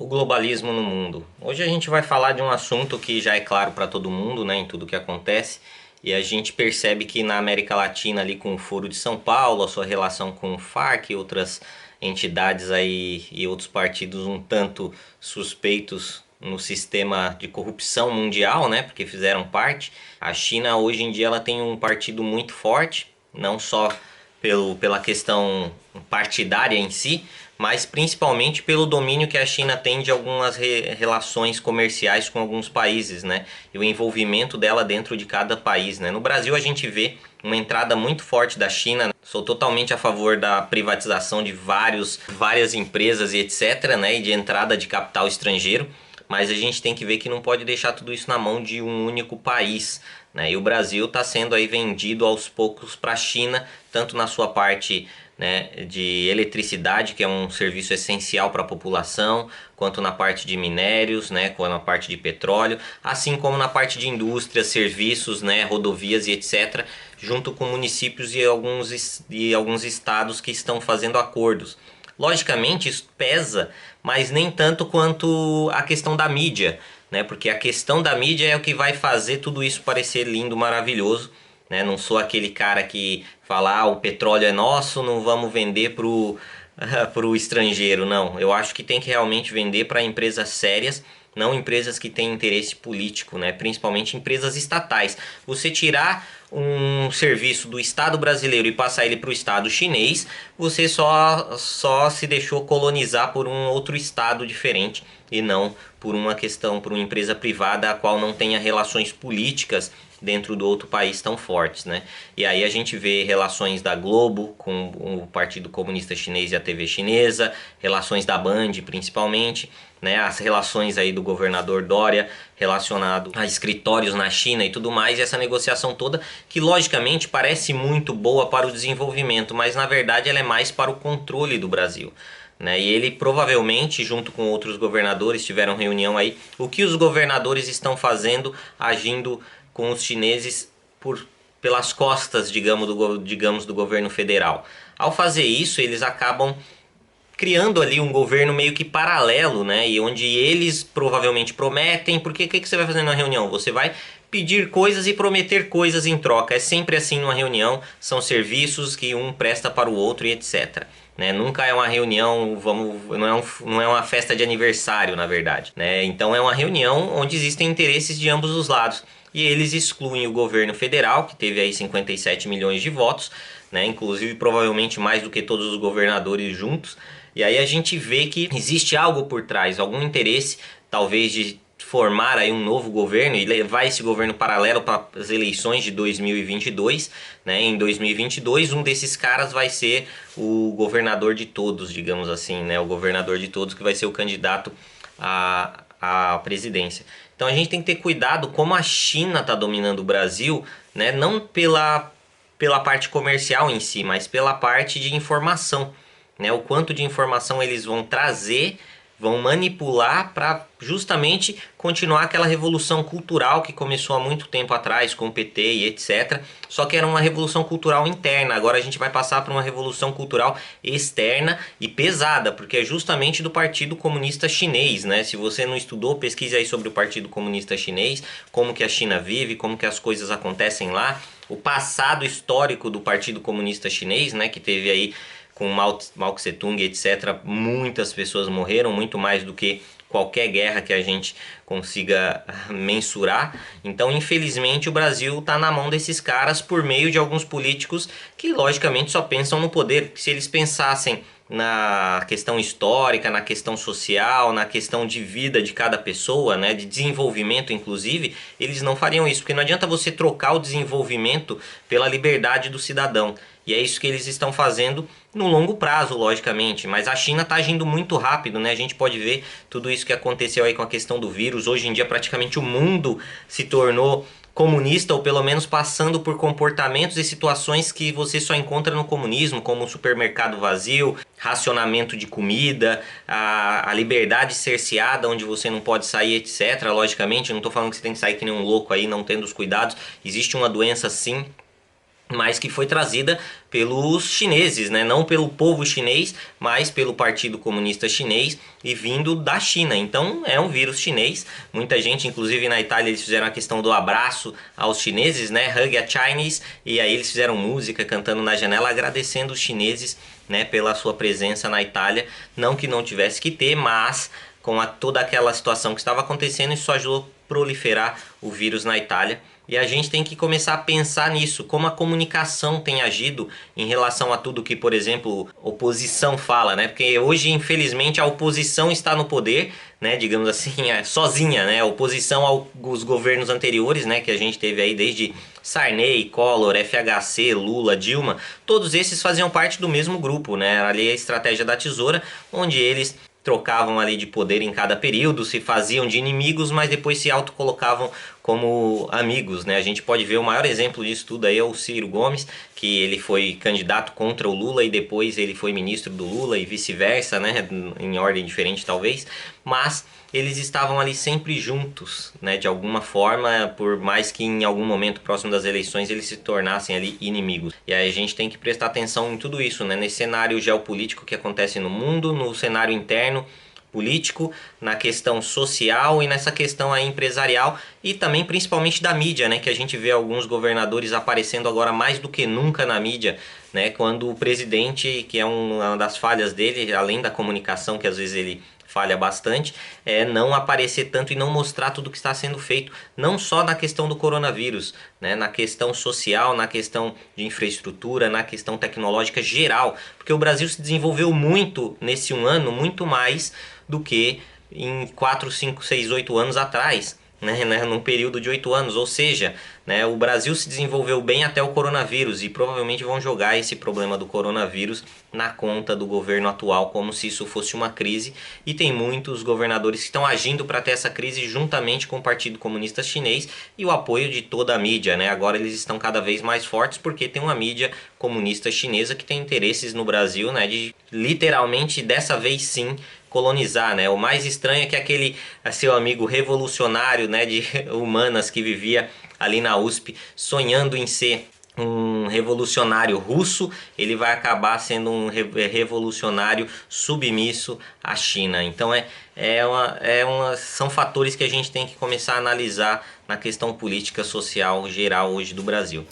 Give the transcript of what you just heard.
O globalismo no mundo. Hoje a gente vai falar de um assunto que já é claro para todo mundo, né, em tudo que acontece, e a gente percebe que na América Latina ali com o Foro de São Paulo, a sua relação com o Farc e outras entidades aí e outros partidos um tanto suspeitos no sistema de corrupção mundial, né, porque fizeram parte. A China hoje em dia ela tem um partido muito forte, não só pela questão partidária em si, mas principalmente pelo domínio que a China tem de algumas relações comerciais com alguns países, né? E o envolvimento dela dentro de cada país, né? No Brasil a gente vê uma entrada muito forte da China. Sou totalmente a favor da privatização de várias empresas e etc, né? E de entrada de capital estrangeiro. Mas a gente tem que ver que não pode deixar tudo isso na mão de um único país, né? E o Brasil está sendo aí vendido aos poucos para a China, tanto na sua parte, né, de eletricidade, que é um serviço essencial para a população, quanto na parte de minérios, né, quanto na parte de petróleo, assim como na parte de indústrias, serviços, né, rodovias e etc, junto com municípios e alguns estados que estão fazendo acordos. Logicamente isso pesa, mas nem tanto quanto a questão da mídia, né? Porque a questão da mídia é o que vai fazer tudo isso parecer lindo, maravilhoso, né? Não sou aquele cara que fala, o petróleo é nosso, não vamos vender pro estrangeiro, não. Eu acho que tem que realmente vender para empresas sérias, não empresas que têm interesse político, né? Principalmente empresas estatais. Você tirar um serviço do Estado brasileiro e passar ele para o Estado chinês, você só se deixou colonizar por um outro Estado diferente e não por uma empresa privada a qual não tenha relações políticas dentro do outro país tão fortes, né? E aí a gente vê relações da Globo com o Partido Comunista Chinês e a TV chinesa, relações da Band principalmente, né? As relações aí do governador Dória relacionado a escritórios na China e tudo mais, e essa negociação toda que logicamente parece muito boa para o desenvolvimento, mas na verdade ela é mais para o controle do Brasil, né? E ele provavelmente, junto com outros governadores, tiveram reunião aí. O que os governadores estão fazendo, agindo com os chineses pelas costas, digamos, do governo federal. Ao fazer isso, eles acabam criando ali um governo meio que paralelo, né? E onde eles provavelmente prometem, porque o que você vai fazer na reunião? Você vai pedir coisas e prometer coisas em troca. É sempre assim numa reunião, são serviços que um presta para o outro e etc. Né? Nunca é uma reunião, não é uma festa de aniversário, na verdade. Né? Então é uma reunião onde existem interesses de ambos os lados. E eles excluem o governo federal, que teve aí 57 milhões de votos, né? Inclusive provavelmente mais do que todos os governadores juntos. E aí a gente vê que existe algo por trás, algum interesse, talvez de formar aí um novo governo e levar esse governo paralelo para as eleições de 2022, né? Em 2022, um desses caras vai ser o governador de todos, digamos assim, né? O governador de todos que vai ser o candidato à presidência. Então a gente tem que ter cuidado como a China está dominando o Brasil, né? Não pela parte comercial em si, mas pela parte de informação, né? O quanto de informação eles vão trazer, vão manipular para justamente continuar aquela revolução cultural que começou há muito tempo atrás com o PT e etc. Só que era uma revolução cultural interna, agora a gente vai passar por uma revolução cultural externa e pesada, porque é justamente do Partido Comunista Chinês, né? Se você não estudou, pesquise aí sobre o Partido Comunista Chinês, como que a China vive, como que as coisas acontecem lá, o passado histórico do Partido Comunista Chinês, né? Que teve aí com Mao Tse-tung, etc., muitas pessoas morreram, muito mais do que qualquer guerra que a gente consiga mensurar. Então, infelizmente, o Brasil está na mão desses caras por meio de alguns políticos que, logicamente, só pensam no poder. Se eles pensassem na questão histórica, na questão social, na questão de vida de cada pessoa, né, de desenvolvimento inclusive, eles não fariam isso, porque não adianta você trocar o desenvolvimento pela liberdade do cidadão. E é isso que eles estão fazendo no longo prazo, logicamente. Mas a China está agindo muito rápido, né? A gente pode ver tudo isso que aconteceu aí com a questão do vírus. Hoje em dia praticamente o mundo se tornou comunista, ou pelo menos passando por comportamentos e situações que você só encontra no comunismo, como o supermercado vazio, racionamento de comida, a liberdade cerceada, onde você não pode sair, etc. Logicamente, eu não estou falando que você tem que sair que nem um louco aí, não tendo os cuidados. Existe uma doença sim, mas que foi trazida pelos chineses, né? Não pelo povo chinês, mas pelo Partido Comunista Chinês e vindo da China. Então é um vírus chinês. Muita gente, inclusive na Itália, eles fizeram a questão do abraço aos chineses, né? Hug a Chinese. E aí eles fizeram música cantando na janela, agradecendo os chineses, né, pela sua presença na Itália. Não que não tivesse que ter, mas com toda aquela situação que estava acontecendo, isso ajudou a proliferar o vírus na Itália. E a gente tem que começar a pensar nisso, como a comunicação tem agido em relação a tudo que, por exemplo, oposição fala, né? Porque hoje, infelizmente, a oposição está no poder, né? Digamos assim, sozinha, né? A oposição aos governos anteriores, né? Que a gente teve aí desde Sarney, Collor, FHC, Lula, Dilma, todos esses faziam parte do mesmo grupo, né? Ali a estratégia da tesoura, onde eles trocavam ali de poder em cada período, se faziam de inimigos, mas depois se autocolocavam como amigos, né? A gente pode ver o maior exemplo disso tudo aí é o Ciro Gomes, que ele foi candidato contra o Lula e depois ele foi ministro do Lula e vice-versa, né? Em ordem diferente talvez, mas eles estavam ali sempre juntos, né? De alguma forma, por mais que em algum momento próximo das eleições eles se tornassem ali inimigos. E aí a gente tem que prestar atenção em tudo isso, né? Nesse cenário geopolítico que acontece no mundo, no cenário interno político, na questão social e nessa questão aí empresarial e também principalmente da mídia, né, que a gente vê alguns governadores aparecendo agora mais do que nunca na mídia, né, quando o presidente, que é uma das falhas dele, além da comunicação que às vezes ele falha bastante, é não aparecer tanto e não mostrar tudo que está sendo feito, não só na questão do coronavírus, né, na questão social, na questão de infraestrutura, na questão tecnológica geral, porque o Brasil se desenvolveu muito nesse um ano, muito mais do que em 4, 5, 6, 8 anos atrás, né, num período de 8 anos, ou seja, né, o Brasil se desenvolveu bem até o coronavírus e provavelmente vão jogar esse problema do coronavírus na conta do governo atual como se isso fosse uma crise, e tem muitos governadores que estão agindo para ter essa crise juntamente com o Partido Comunista Chinês e o apoio de toda a mídia, né? Agora eles estão cada vez mais fortes porque tem uma mídia comunista chinesa que tem interesses no Brasil, né, de literalmente dessa vez sim colonizar, né? O mais estranho é que aquele seu amigo revolucionário, né, de humanas que vivia ali na USP sonhando em ser um revolucionário russo, ele vai acabar sendo um revolucionário submisso à China. Então são fatores que a gente tem que começar a analisar na questão política social geral hoje do Brasil.